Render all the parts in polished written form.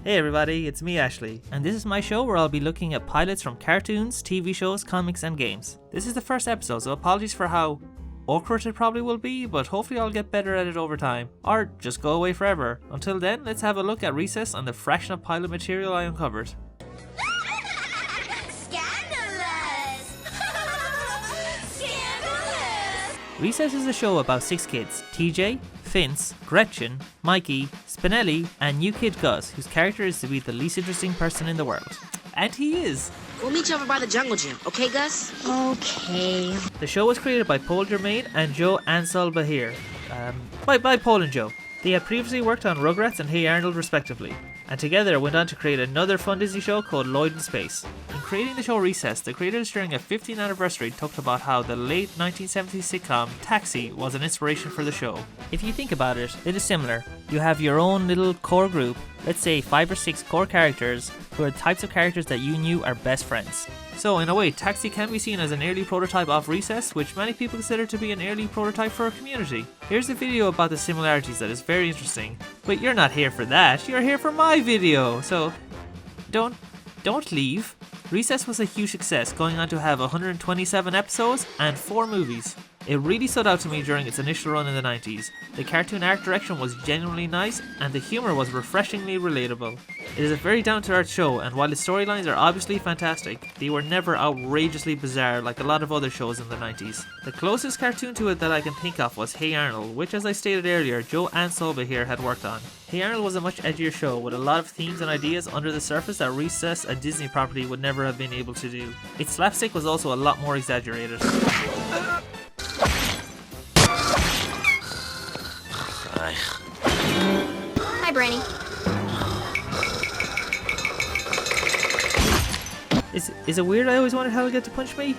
Hey everybody, it's me Ashley, and this is my show where I'll be looking at pilots from cartoons, TV shows, comics and games. This is the first episode, so apologies for how awkward it probably will be, but hopefully I'll get better at it over time, or just go away forever. Until then, let's have a look at Recess and the fraction of pilot material I uncovered. Recess is a show about 6 kids, TJ, Vince, Gretchen, Mikey, Spinelli, and new kid Gus, whose character is to be the least interesting person in the world. And he is! We'll meet you over by the jungle gym, okay Gus? Okay. The show was created by Paul Germain and Joe Ansel-Bahir. By Paul and Joe. They had previously worked on Rugrats and Hey Arnold respectively, and together went on to create another fun Disney show called Lloyd in Space. In creating the show Recess, the creators during a 15th anniversary talked about how the late 1970s sitcom Taxi was an inspiration for the show. If you think about it, it is similar. You have your own little core group, let's say 5 or 6 core characters, who are the types of characters that you knew are best friends. So in a way, Taxi can be seen as an early prototype of Recess, which many people consider to be an early prototype for a Community. Here's a video about the similarities that is very interesting. But you're not here for that, you're here for my video, so don't leave. Recess was a huge success, going on to have 127 episodes and 4 movies. It really stood out to me during its initial run in the 90s. The cartoon art direction was genuinely nice and the humour was refreshingly relatable. It is a very down-to-earth show, and while the storylines are obviously fantastic, they were never outrageously bizarre like a lot of other shows in the 90s. The closest cartoon to it that I can think of was Hey Arnold, which, as I stated earlier, Joe Ansel-Bahir had worked on. Hey Arnold was a much edgier show with a lot of themes and ideas under the surface that Recess, a Disney property, would never have been able to do. Its slapstick was also a lot more exaggerated. Hi, Branny. Is it weird I always wanted Helga to punch me?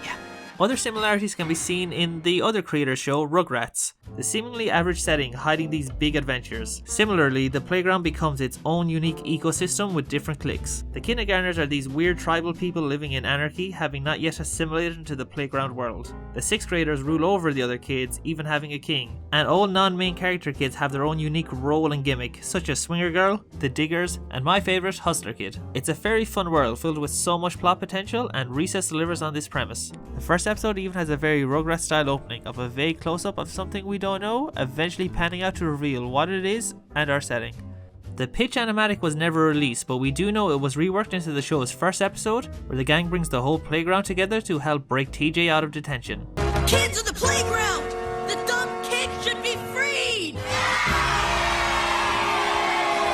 Yeah. Other similarities can be seen in the other creator's show, Rugrats. The seemingly average setting hiding these big adventures. Similarly, the playground becomes its own unique ecosystem with different cliques. The kindergartners are these weird tribal people living in anarchy, having not yet assimilated into the playground world. The 6th graders rule over the other kids, even having a king. And all non-main character kids have their own unique role and gimmick, such as Swinger Girl, the Diggers, and my favourite, Hustler Kid. It's a very fun world filled with so much plot potential, and Recess delivers on this premise. The first episode even has a very Rugrats style opening of a vague close-up of something we don't know, eventually panning out to reveal what it is and our setting. The pitch animatic was never released, but we do know it was reworked into the show's first episode, where the gang brings the whole playground together to help break TJ out of detention. Kids on the playground! The dumb kids should be freed!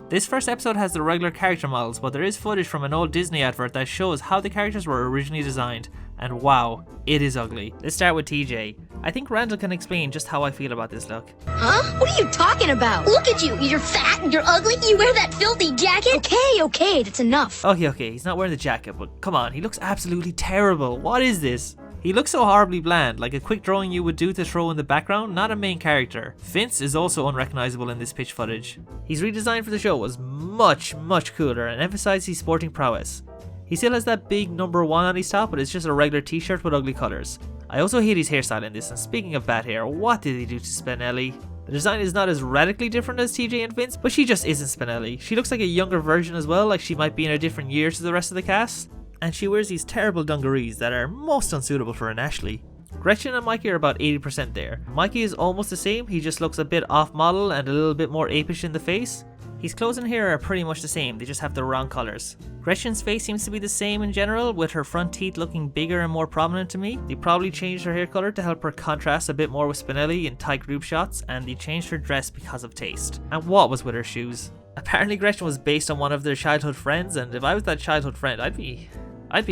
This first episode has the regular character models, but there is footage from an old Disney advert that shows how the characters were originally designed, and wow, it is ugly. Let's start with TJ. I think Randall can explain just how I feel about this look. Huh? What are you talking about? Look at you. You're fat and you're ugly. You wear that filthy jacket. Okay, that's enough. Okay, he's not wearing the jacket, but come on, he looks absolutely terrible. What is this? He looks so horribly bland, like a quick drawing you would do to throw in the background, not a main character. Vince is also unrecognizable in this pitch footage. His redesign for the show was much cooler and emphasized his sporting prowess. He still has that big number 1 on his top, but it's just a regular t-shirt with ugly colours. I also hate his hairstyle in this, and speaking of bad hair, what did he do to Spinelli? The design is not as radically different as TJ and Vince, but she just isn't Spinelli. She looks like a younger version as well, like she might be in a different year to the rest of the cast. And she wears these terrible dungarees that are most unsuitable for an Ashley. Gretchen and Mikey are about 80% there. Mikey is almost the same, he just looks a bit off model and a little bit more apish in the face. His clothes and hair are pretty much the same, they just have the wrong colours. Gretchen's face seems to be the same in general, with her front teeth looking bigger and more prominent to me. They probably changed her hair colour to help her contrast a bit more with Spinelli in tight group shots, and they changed her dress because of taste. And what was with her shoes? Apparently Gretchen was based on one of their childhood friends, and if I was that childhood friend, I'd be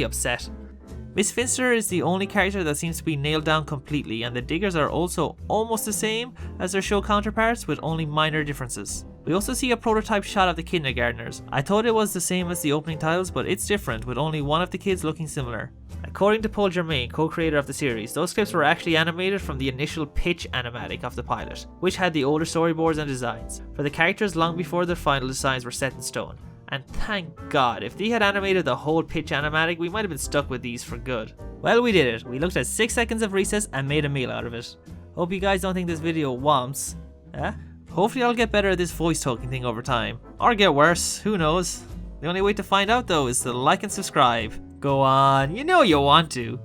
upset. Miss Finster is the only character that seems to be nailed down completely, and the Diggers are also almost the same as their show counterparts with only minor differences. We also see a prototype shot of the kindergartners. I thought it was the same as the opening titles, but it's different, with only one of the kids looking similar. According to Paul Germain, co-creator of the series, those clips were actually animated from the initial pitch animatic of the pilot, which had the older storyboards and designs, for the characters long before their final designs were set in stone. And thank God, if they had animated the whole pitch animatic, we might have been stuck with these for good. Well, we did it. We looked at 6 seconds of Recess and made a meal out of it. Hope you guys don't think this video womps. Hopefully I'll get better at this voice talking thing over time. Or get worse, who knows. The only way to find out though is to like and subscribe. Go on, you know you want to.